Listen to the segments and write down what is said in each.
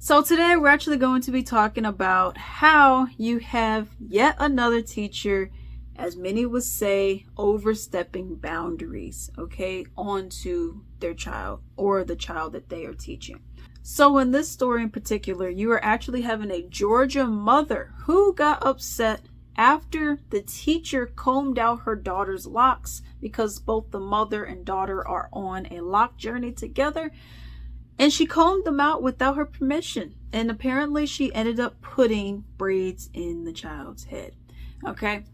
So today we're actually going to be talking about how you have yet another teacher, as many would say, overstepping boundaries, okay, onto their child or the child that they are teaching. So in this story in particular, you are actually having a Georgia mother who got upset after the teacher combed out her daughter's locks, because both the mother and daughter are on a lock journey together. And she combed them out without her permission. And apparently she ended up putting braids in the child's head. Okay.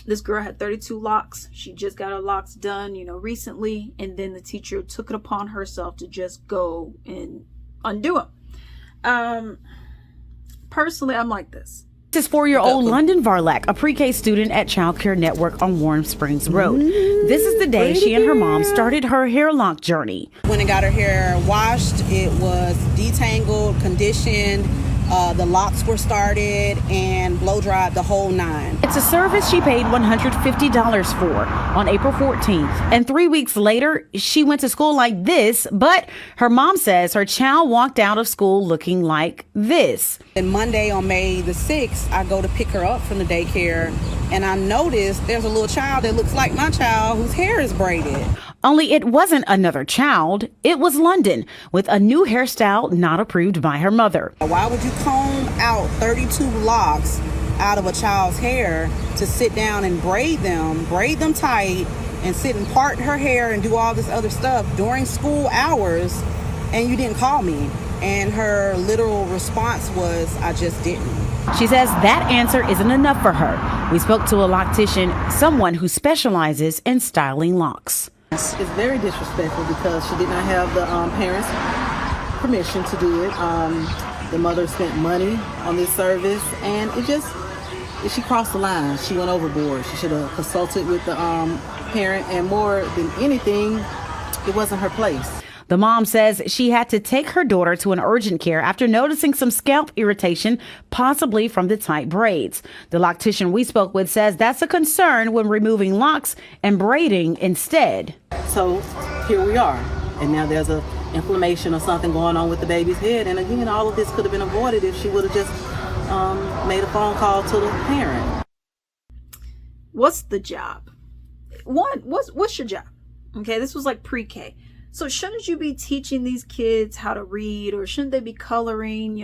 This girl had 32 locks. She just got her locks done, recently. And then the teacher took it upon herself to just go and undo them. Personally, I'm like this. This is 4-year-old London Varlack, a pre-K student at Child Care Network on Warm Springs Road. This is the day she and her mom started her hair lock journey. When I got her hair washed, it was detangled, conditioned, the locks were started, and blow dried, the whole nine. It's a service she paid $150 for on April 14th. And 3 weeks later, she went to school like this, but her mom says her child walked out of school looking like this. And Monday on May the 6th, I go to pick her up from the daycare, and I noticed there's a little child that looks like my child whose hair is braided. Only it wasn't another child. It was London with a new hairstyle not approved by her mother. Why would you comb out 32 locks out of a child's hair to sit down and braid them tight, and sit and part her hair and do all this other stuff during school hours, and you didn't call me? And her literal response was, I just didn't. She says that answer isn't enough for her. We spoke to a loctician, someone who specializes in styling locks. It's very disrespectful because she did not have the parents' permission to do it. The mother spent money on this service, and she crossed the line. She went overboard. She should have consulted with the parent, and more than anything, it wasn't her place. The mom says she had to take her daughter to an urgent care after noticing some scalp irritation, possibly from the tight braids. The loctician we spoke with says that's a concern when removing locks and braiding instead. So here we are, and now there's a inflammation or something going on with the baby's head. And again, all of this could have been avoided if she would have just made a phone call to the parent. What's the job? What's your job? Okay, this was like pre-K. So shouldn't you be teaching these kids how to read, or shouldn't they be coloring,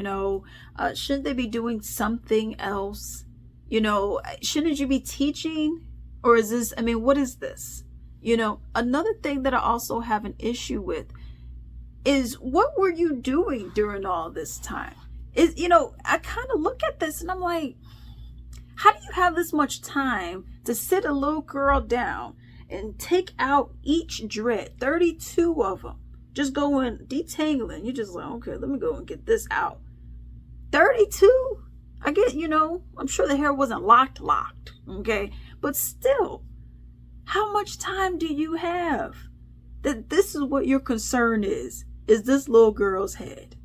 shouldn't they be doing something else? Shouldn't you be teaching? Or is this, what is this? Another thing that I also have an issue with is, what were you doing during all this time? I kind of look at this and I'm like, how do you have this much time to sit a little girl down and take out each dread, 32 of them, just going detangling? You're just like, okay, let me go and get this out. 32? I get, I'm sure the hair wasn't locked, okay? But still, how much time do you have? That this is what your concern is this little girl's head.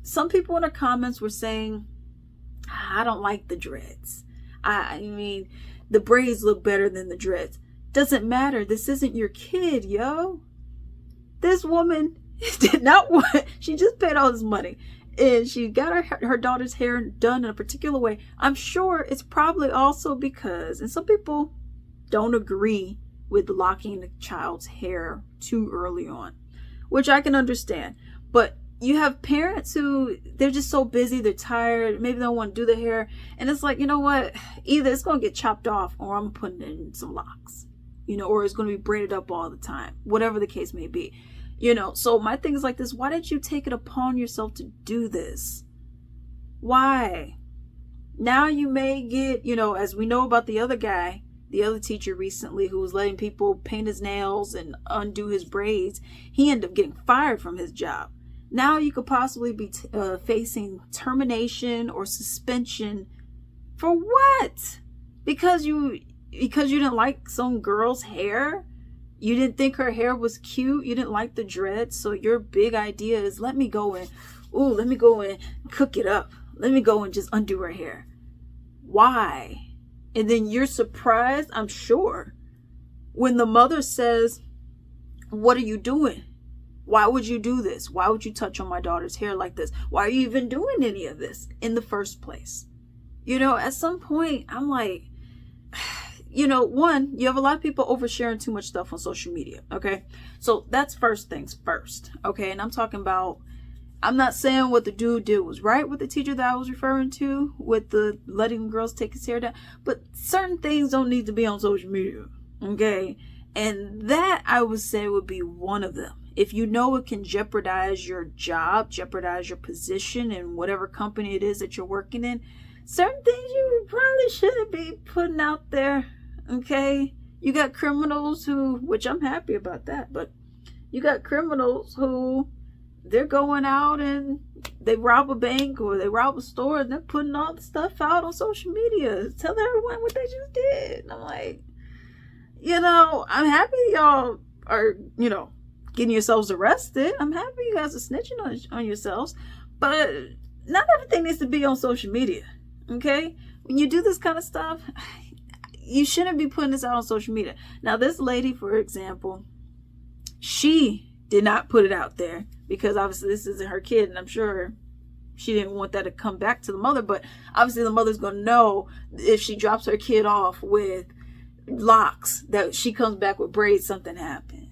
Some people in the comments were saying, I don't like the dreads. The braids look better than the dreads. Doesn't matter. This isn't your kid, yo. This woman did not want, she just paid all this money and she got her daughter's hair done in a particular way. I'm sure it's probably also because, and some people don't agree with locking the child's hair too early on, which I can understand. But you have parents who, they're just so busy, they're tired, maybe they don't want to do the hair, and it's like, you know what, either it's going to get chopped off or I'm putting in some locks, or it's going to be braided up all the time, whatever the case may be. So my thing is like this: why did you take it upon yourself to do this? Why? Now you may get, as we know about the other guy, the other teacher recently who was letting people paint his nails and undo his braids, he ended up getting fired from his job. Now you could possibly be facing termination or suspension for what? Because you didn't like some girl's hair? You didn't think her hair was cute? You didn't like the dreads? So your big idea is, let me go and cook it up. Let me go and just undo her hair. Why? And then you're surprised, I'm sure, when the mother says, what are you doing? Why would you do this? Why would you touch on my daughter's hair like this? Why are you even doing any of this in the first place? You know, at some point, I'm like, you know, one, you have a lot of people oversharing too much stuff on social media, okay? So that's first things first, okay? And I'm talking about, I'm not saying what the dude did was right with the teacher that I was referring to, with the letting girls take his hair down, but certain things don't need to be on social media, okay? And that, I would say, would be one of them. If you know it can jeopardize your job, jeopardize your position in whatever company it is that you're working in, certain things you probably shouldn't be putting out there, okay? You got criminals who, which I'm happy about that, but you got criminals who, they're going out and they rob a bank or they rob a store and they're putting all the stuff out on social media, telling everyone what they just did. And I'm like, you know, I'm happy y'all are, you know, getting yourselves arrested. I'm happy you guys are snitching on yourselves, but not everything needs to be on social media, okay? When you do this kind of stuff, you shouldn't be putting this out on social media. Now, this lady, for example, she did not put it out there because obviously this isn't her kid, and I'm sure she didn't want that to come back to the mother, but obviously the mother's going to know if she drops her kid off with locks that she comes back with braids, something happened,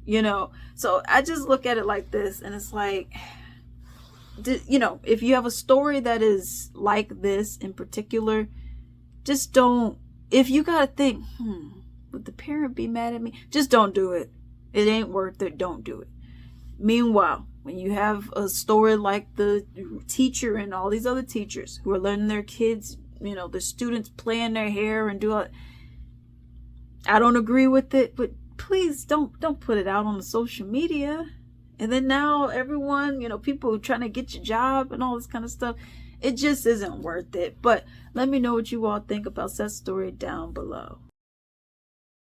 you know? So I just look at it like this, and it's like, you know, if you have a story that is like this in particular, just don't, if you gotta think, would the parent be mad at me? Just don't do it. It ain't worth it. Don't do it. Meanwhile, when you have a story like the teacher and all these other teachers who are letting their kids, you know, the students play in their hair and do all, I don't agree with it, but please don't put it out on the social media. And then now everyone, you know, people trying to get your job and all this kind of stuff, it just isn't worth it. But let me know what you all think about that story down below.